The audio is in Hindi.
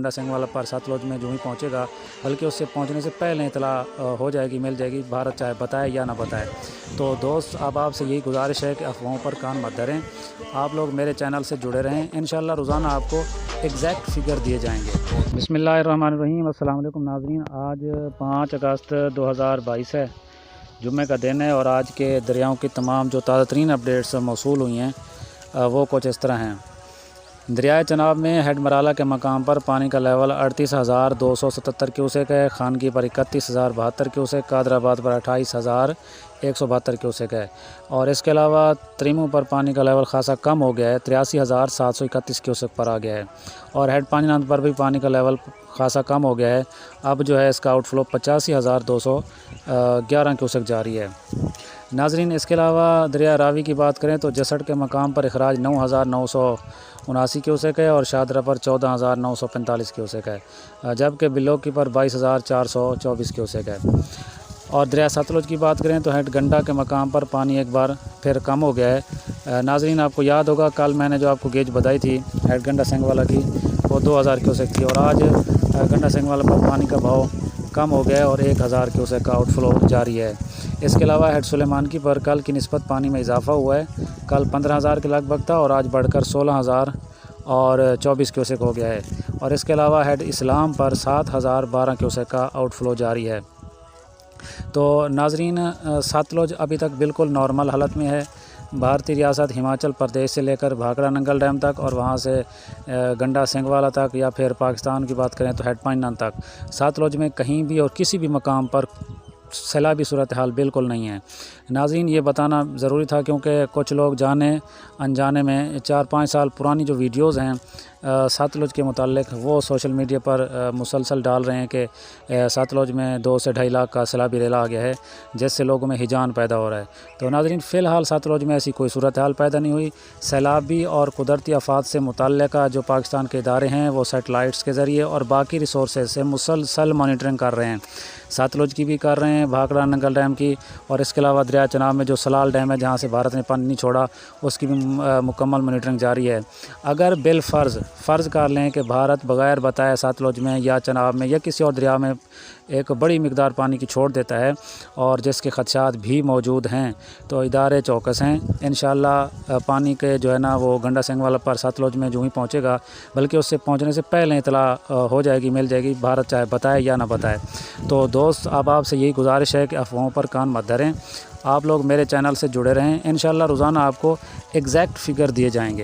गंडा सिंह वाला पर सतलुज में जो ही पहुँचेगा, बल्कि उससे पहुँचने से पहले इतला हो जाएगी, मिल जाएगी, भारत चाहे बताए या ना बताए। तो दोस्त, अब आपसे यही गुजारिश है कि अफवाहों पर कान मत धरें, आप लोग मेरे चैनल से जुड़े रहें। इंशाल्लाह रोज़ाना आपको एग्जैक्ट फिगर दिए जाएंगे। बिस्मिल्लाहिर्रहमानिर्रहीम। अस्सलाम वालेकुम नाज़रीन। आज 5 अगस्त 2022 है, जुम्मे का दिन है और आज के दरियाओं की तमाम जो ताज़ा तरीन अपडेट्स मौसूल हुई हैं वो कुछ इस तरह हैं। दरियाए चनाब में हेड मराला के मकाम पर पानी का लेवल 38,277 क्यूसेक है, खानगी पर 31,072 क्यूसेक, कादराबाद पर 28,172 क्यूसेक है। और इसके अलावा त्रिमू पर पानी का लेवल खासा कम हो गया है, 83,731 क्यूसेक पर आ गया है। और हेड पानीनंद पर भी पानी का लेवल खासा कम हो गया है, अब जो है इसका आउटफ्लो 85,211 क्यूसेक जारी है। नाजरीन, इसके अलावा दरिया रावी की बात करें तो जसड़ के मकाम पर अखराज 9,979 क्यूसेक है और शादरा पर 14,945 क्यूसेक है, जबकि बिलोकी पर 22,424 क्यूसेक है। और दरिया सतलुज की बात करें तो हेड गंडा के मकाम पर पानी एक बार फिर कम हो गया है। नाजरीन, आपको याद होगा कल मैंने जो आपको गेज बताई थी हेड गंडा सिंह वाला की, वो 2,000 क्यूसेक थी और आज गंडा सिंह वाला पर पानी का भाव कम हो गया है और 1,000 क्यूसेक का आउटफ्लो जारी है। इसके अलावा हेड सुलेमान की पर कल की निस्बत पानी में इजाफा हुआ है, कल 15,000 के लगभग था और आज बढ़कर 16,024 क्यूसेक हो गया है। और इसके अलावा हेड इस्लाम पर 7,012 क्यूसेक का आउटफ्लो जारी है। तो नाजरीन, सतलुज अभी तक बिल्कुल नॉर्मल हालत में है। भारतीय रियासत हिमाचल प्रदेश से लेकर भाखड़ा नंगल डैम तक और वहाँ से गंडा सिंह वाला तक, या फिर पाकिस्तान की बात करें तो हेड पानीनंद तक, सतलुज में कहीं भी और किसी भी मकाम पर सैलाबी सूरत हाल बिल्कुल नहीं है। नाज़रीन, ये बताना ज़रूरी था क्योंकि कुछ लोग जाने अनजाने में 4-5 साल पुरानी जो वीडियोज़ हैं सतलुज के मुतालिक वो सोशल मीडिया पर मुसलसल डाल रहे हैं कि सतलुज में 2 से 2.5 लाख का सैलाबी रेला आ गया है, जिससे लोगों में हिजान पैदा हो रहा है। तो नाज़रीन, फ़िलहाल सतलुज में ऐसी कोई सूरत हाल पैदा नहीं हुई। सैलाबी और कुदरती आफात से मुतल्लिका जो पाकिस्तान के इदारे हैं वो सैटेलाइट्स के ज़रिए और बाकी रिसोर्सेज से मुसलसल मॉनिटरिंग कर रहे हैं, सतलुज की भी कर रहे हैं, भाखड़ा नंगल डैम की, और इसके अलावा दरिया चनाब में जो सलाल डैम है जहाँ से भारत ने पानी नहीं छोड़ा उसकी भी मुकम्मल मॉनिटरिंग जारी है। अगर फ़र्ज़ कर लें कि भारत बग़ैर बताए सतलुज में या चनाब में या किसी और दरिया में एक बड़ी मिकदार पानी की छोड़ देता है और जिसके ख़दशात भी मौजूद हैं, तो इदारे चौकस हैं। इंशाअल्लाह पानी के जो है ना वो गंडा सिंह वाला पर सतलुज में जो ही पहुँचेगा, बल्कि उससे पहुँचने से पहले इतला हो जाएगी, मिल जाएगी, भारत चाहे बताए या ना बताए। तो दोस्त, अब आपसे यही गुजारिश है कि अफवाहों पर कान मत धरें, आप लोग मेरे चैनल से जुड़े रहें। इंशाअल्लाह रोज़ाना आपको एग्जैक्ट फिगर दिए जाएंगे।